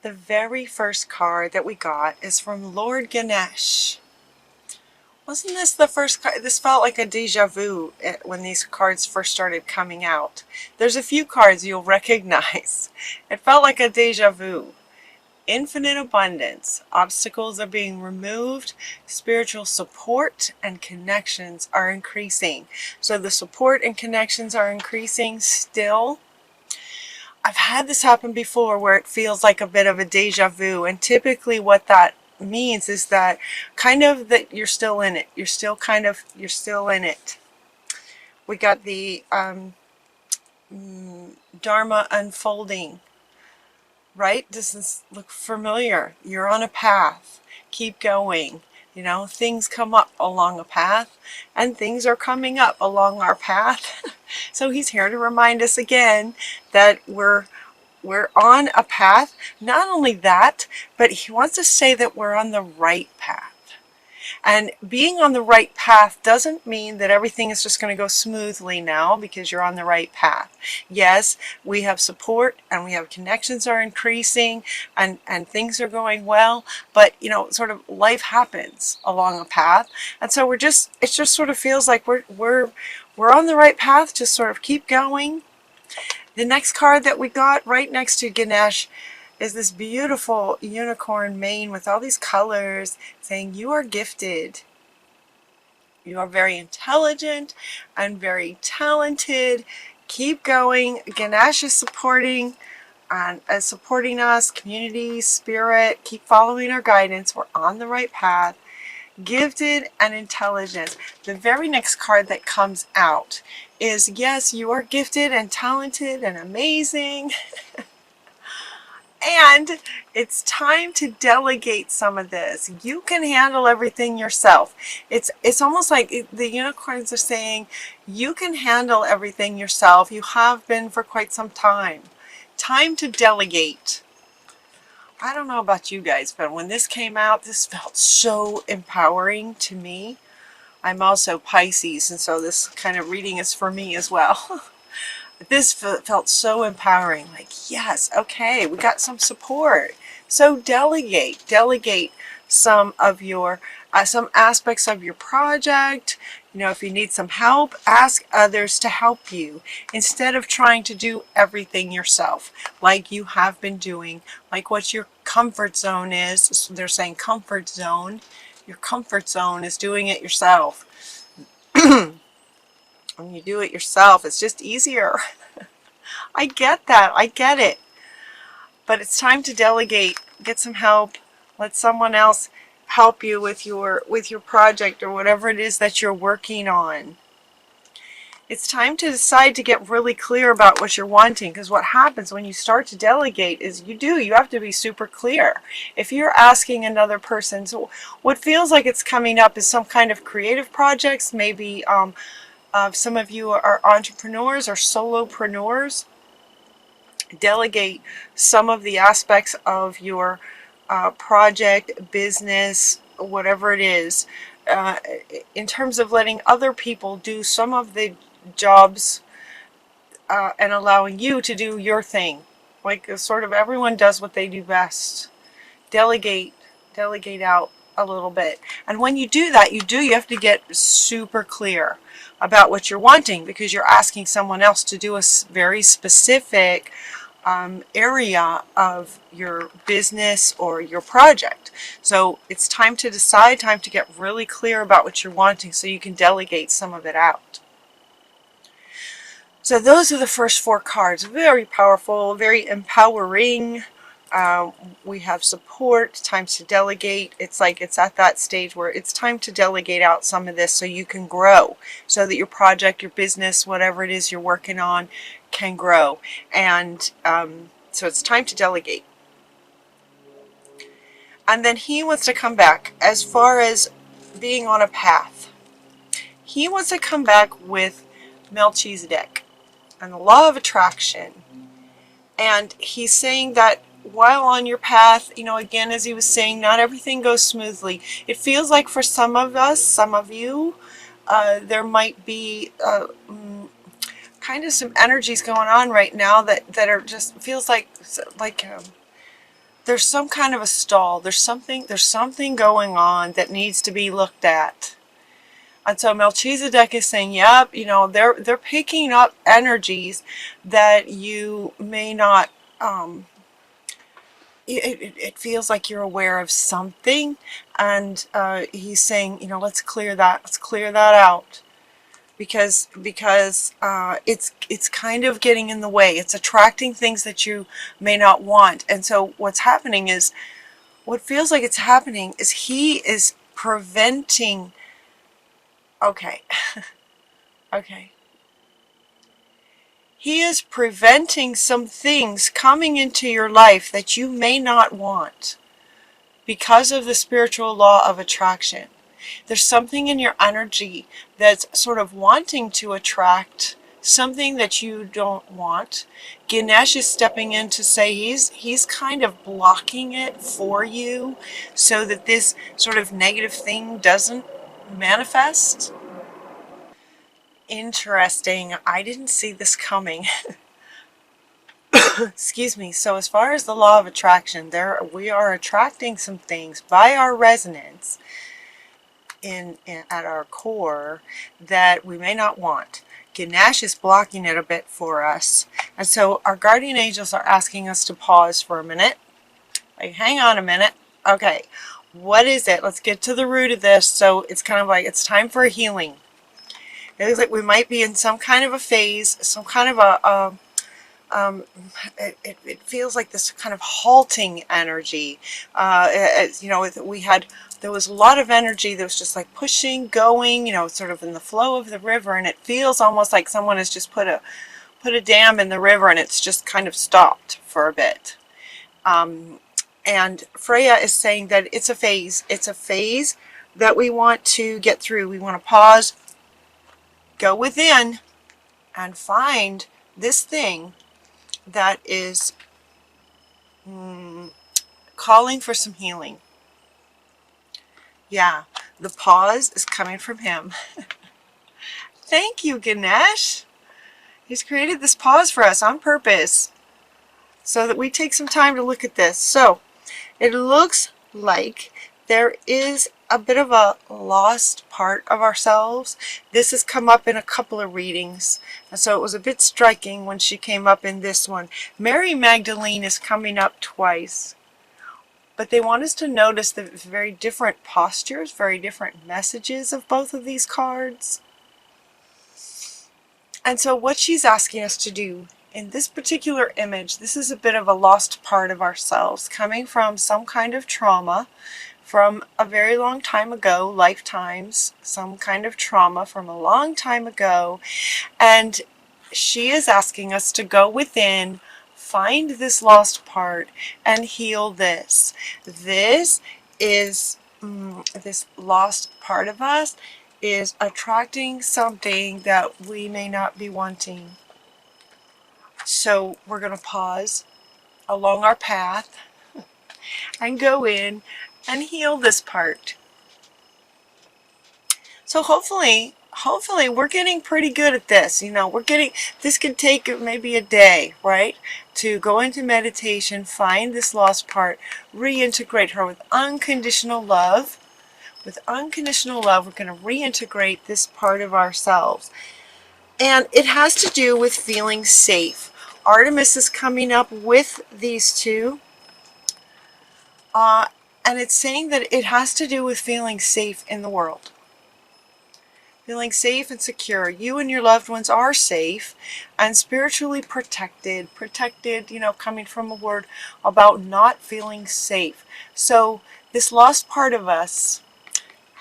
The very first card that we got is from Lord Ganesh. Wasn't this the first card? This felt like a deja vu when these cards first started coming out. There's a few cards you'll recognize. It felt like a deja vu. Infinite abundance. Obstacles are being removed. Spiritual support and connections are increasing. So the support and connections are increasing still. I've had this happen before where it feels like a bit of a deja vu, and typically what that means is that kind of that you're still in it. You're still in it. We got the Dharma unfolding, right? Does this look familiar? You're on a path. Keep going. You know, things come up along a path, and things are coming up along our path. So he's here to remind us again that we're on a path. Not only that, but he wants to say that we're on the right path. And being on the right path doesn't mean that everything is just going to go smoothly now because you're on the right path. Yes, we have support and we have connections are increasing and things are going well, but you know, sort of life happens along a path. And so it just sort of feels like we're on the right path. Just sort of keep going. The next card that we got right next to Ganesh is this beautiful unicorn mane with all these colors saying you are gifted. You are very intelligent and very talented. Keep going. Ganesh is supporting us, community, spirit. Keep following our guidance. We're on the right path. Gifted and intelligent. The very next card that comes out is, yes, you are gifted and talented and amazing. And it's time to delegate some of this. You can handle everything yourself. It's almost like the unicorns are saying, you can handle everything yourself. You have been for quite some time. Time to delegate. I don't know about you guys, but when this came out, this felt so empowering to me. I'm also Pisces, and so this kind of reading is for me as well. This felt so empowering, like, yes, okay, we got some support. So delegate some of your, some aspects of your project. You know, if you need some help, ask others to help you instead of trying to do everything yourself, like you have been doing, like what your comfort zone is. So they're saying comfort zone. Your comfort zone is doing it yourself. When you do it yourself, it's just easier. I get that. I get it. But it's time to delegate. Get some help. Let someone else help you with your project or whatever it is that you're working on. It's time to decide to get really clear about what you're wanting, because what happens when you start to delegate is you have to be super clear. If you're asking another person, so what feels like it's coming up is some kind of creative projects, maybe some of you are entrepreneurs or solopreneurs. Delegate some of the aspects of your project, business, whatever it is, in terms of letting other people do some of the jobs and allowing you to do your thing. Like sort of everyone does what they do best. Delegate out a little bit. And when you do that, you have to get super clear about what you're wanting, because you're asking someone else to do a very specific area of your business or your project. So it's time to decide, time to get really clear about what you're wanting so you can delegate some of it out. So those are the first four cards. Very powerful, very empowering. We have support, time to delegate. It's like it's at that stage where it's time to delegate out some of this so you can grow, so that your project, your business, whatever it is you're working on can grow. And so it's time to delegate. And then he wants to come back as far as being on a path. He wants to come back with Melchizedek and the law of attraction. And he's saying that while on your path, you know, again, as he was saying, not everything goes smoothly. It feels like for some of us, some of you, there might be kind of some energies going on right now that are just feels like there's some kind of a stall. There's something going on that needs to be looked at. And so Melchizedek is saying, yep, they're picking up energies that you may not, it feels like you're aware of something. And he's saying, let's clear that out. Because it's kind of getting in the way. It's attracting things that you may not want. And so what feels like it's happening is he is preventing, okay, okay. He is preventing some things coming into your life that you may not want because of the spiritual law of attraction. There's something in your energy that's sort of wanting to attract something that you don't want. Ganesh is stepping in to say he's kind of blocking it for you so that this sort of negative thing doesn't manifest. Interesting. I didn't see this coming. Excuse me. So as far as the law of attraction, we are attracting some things by our resonance at our core that we may not want. Ganesh is blocking it a bit for us. And so our guardian angels are asking us to pause for a minute. Like, hang on a minute. Okay, what is it? Let's get to the root of this. So it's kind of like it's time for a healing. It looks like we might be in some kind of a phase, some kind of it feels like this kind of halting energy. There was a lot of energy that was just like pushing, going, sort of in the flow of the river, and it feels almost like someone has just put a dam in the river and it's just kind of stopped for a bit. And Freya is saying that it's a phase. It's a phase that we want to get through. We want to pause, go within, and find this thing that is calling for some healing. Yeah, the pause is coming from him. Thank you, Ganesh. He's created this pause for us on purpose so that we take some time to look at this. So it looks like there is a bit of a lost part of ourselves. This has come up in a couple of readings, and so it was a bit striking when she came up in this one. Mary Magdalene is coming up twice, but they want us to notice the very different postures, very different messages of both of these cards. And so what she's asking us to do in this particular image, this is a bit of a lost part of ourselves coming from some kind of trauma from a very long time ago, lifetimes, some kind of trauma from a long time ago. And she is asking us to go within, find this lost part, and heal this. This is, this lost part of us is attracting something that we may not be wanting. So we're going to pause along our path and go in and heal this part. So hopefully we're getting pretty good at this. This could take maybe a day, right? To go into meditation, find this lost part, reintegrate her with unconditional love. With unconditional love, we're going to reintegrate this part of ourselves. And it has to do with feeling safe. Artemis is coming up with these two. And it's saying that it has to do with feeling safe in the world. Feeling safe and secure. You and your loved ones are safe and spiritually protected. Protected, coming from a word about not feeling safe. So this lost part of us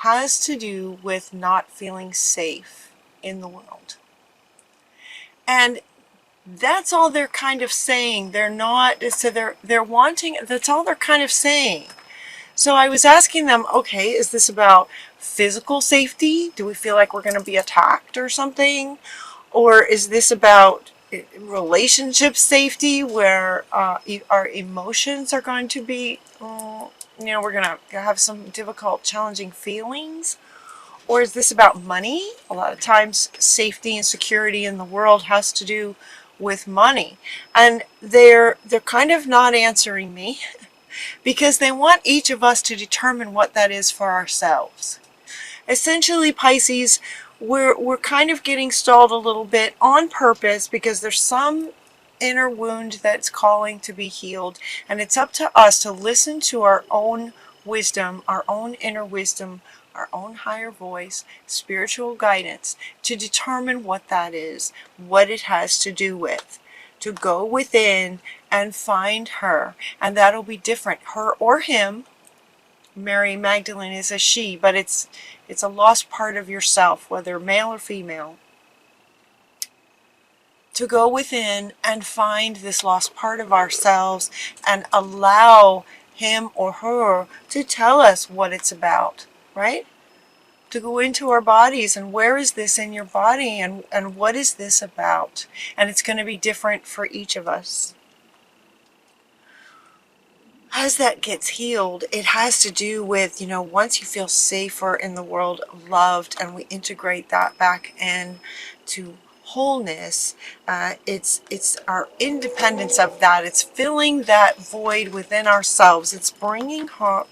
has to do with not feeling safe in the world. And that's all they're kind of saying. They're not, so they're wanting, that's all they're kind of saying. So I was asking them, okay, is this about physical safety? Do we feel like we're going to be attacked or something? Or is this about relationship safety where our emotions are going to be, we're going to have some difficult, challenging feelings? Or is this about money? A lot of times safety and security in the world has to do with money. And they're kind of not answering me. because they want each of us to determine what that is for ourselves. Essentially, Pisces, we're kind of getting stalled a little bit on purpose because there's some inner wound that's calling to be healed, and it's up to us to listen to our own wisdom, our own inner wisdom, our own higher voice, spiritual guidance, to determine what that is, what it has to do with. To go within and find her, and that'll be different, her or him. Mary Magdalene is a she, but it's a lost part of yourself, whether male or female. To go within and find this lost part of ourselves and allow him or her to tell us what it's about, right? To go into our bodies and where is this in your body, and what is this about? And it's going to be different for each of us. As that gets healed, it has to do with, once you feel safer in the world, loved, and we integrate that back in to wholeness, it's our independence of that. It's filling that void within ourselves. It's bringing her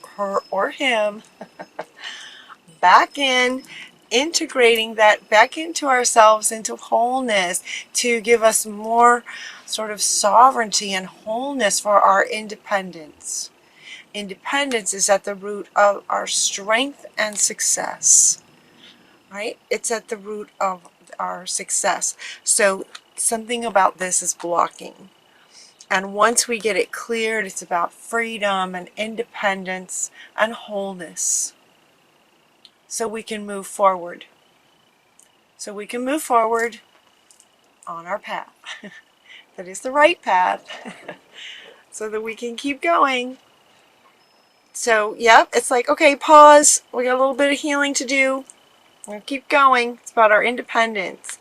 or him back in, integrating that back into ourselves, into wholeness, to give us more sort of sovereignty and wholeness for our independence. Independence is at the root of our strength and success, right? It's at the root of our success. So something about this is blocking. And once we get it cleared, it's about freedom and independence and wholeness. So we can move forward. So we can move forward on our path. That is the right path. So that we can keep going. So, yep, it's like, okay, pause. We got a little bit of healing to do. We're going to keep going. It's about our independence.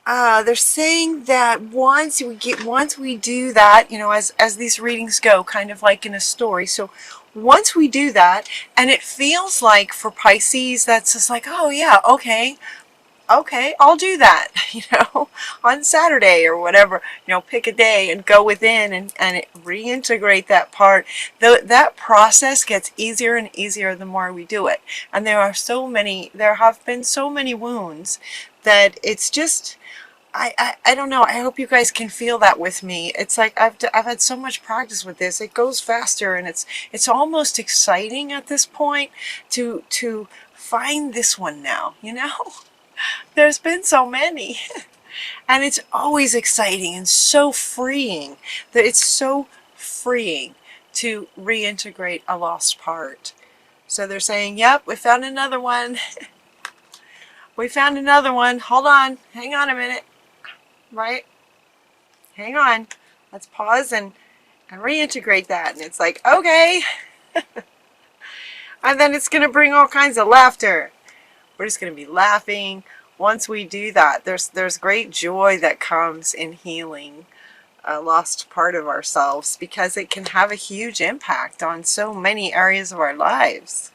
They're saying that once we do that, as these readings go, kind of like in a story. So once we do that, and it feels like for Pisces, that's just like, oh yeah, okay, I'll do that, on Saturday or whatever, pick a day and go within and reintegrate that part. That process gets easier and easier the more we do it. And there have been so many wounds that it's just, I don't know. I hope you guys can feel that with me. It's like I've had so much practice with this. It goes faster, and it's almost exciting at this point to find this one now. There's been so many, and it's always exciting and so freeing. That it's so freeing to reintegrate a lost part. So they're saying, "Yep, we found another one. We found another one. Hold on, hang on a minute." Right? Hang on. Let's pause and reintegrate that. And it's like, okay. And then it's going to bring all kinds of laughter. We're just going to be laughing. Once we do that, there's great joy that comes in healing a lost part of ourselves, because it can have a huge impact on so many areas of our lives.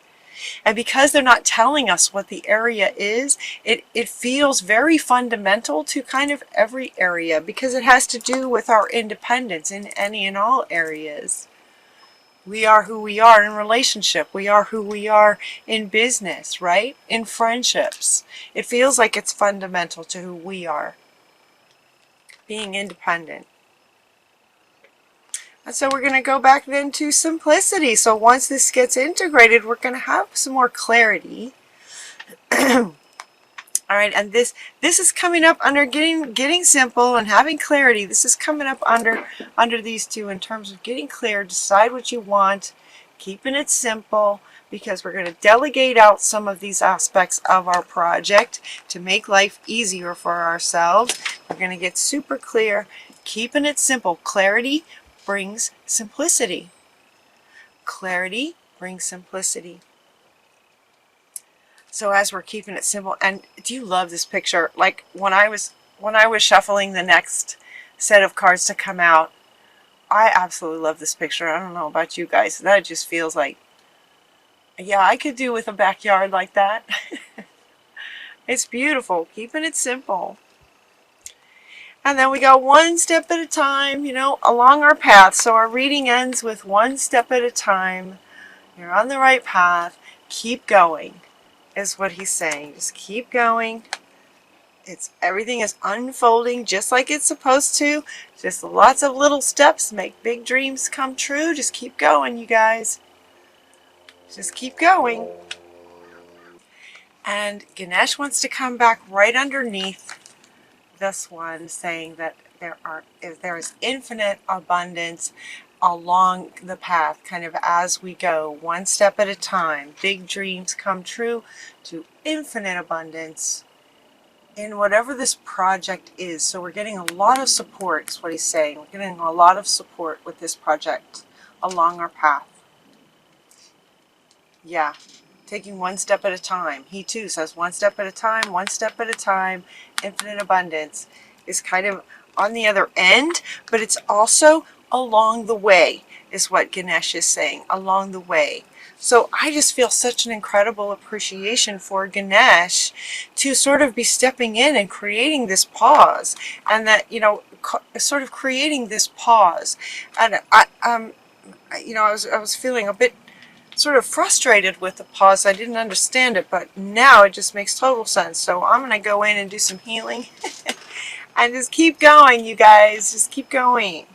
And because they're not telling us what the area is, it feels very fundamental to kind of every area, because it has to do with our independence in any and all areas. We are who we are in relationship. We are who we are in business, right? In friendships. It feels like it's fundamental to who we are. Being independent. And so we're going to go back then to simplicity. So once this gets integrated, we're going to have some more clarity. All right, and this is coming up under getting simple and having clarity. This is coming up under these two in terms of getting clear. Decide what you want, keeping it simple, because we're going to delegate out some of these aspects of our project to make life easier for ourselves. We're going to get super clear, keeping it simple. Clarity brings simplicity. Clarity brings simplicity. So as we're keeping it simple, and do you love this picture? Like when I was shuffling the next set of cards to come out, I absolutely love this picture. I don't know about you guys. That just feels like, yeah, I could do with a backyard like that. It's beautiful. Keeping it simple. And then we go one step at a time, you know, along our path. So our reading ends with one step at a time. You're on the right path. Keep going, is what he's saying. Just keep going. Everything is unfolding just like it's supposed to. Just lots of little steps make big dreams come true. Just keep going, you guys. Just keep going. And Ganesh wants to come back right underneath this one, saying that there is infinite abundance along the path, kind of as we go, one step at a time. Big dreams come true to infinite abundance in whatever this project is. So we're getting a lot of support, is what he's saying. We're getting a lot of support with this project along our path. Yeah, taking one step at a time. He too says one step at a time, one step at a time. Infinite abundance is kind of on the other end, but it's also along the way, is what Ganesh is saying, along the way. So I just feel such an incredible appreciation for Ganesh to sort of be stepping in and creating this pause, and that, you know, sort of creating this pause. And you know, I was feeling a bit sort of frustrated with the pause. I didn't understand it, but now it just makes total sense. So I'm going to go in and do some healing and just keep going, you guys. Just keep going.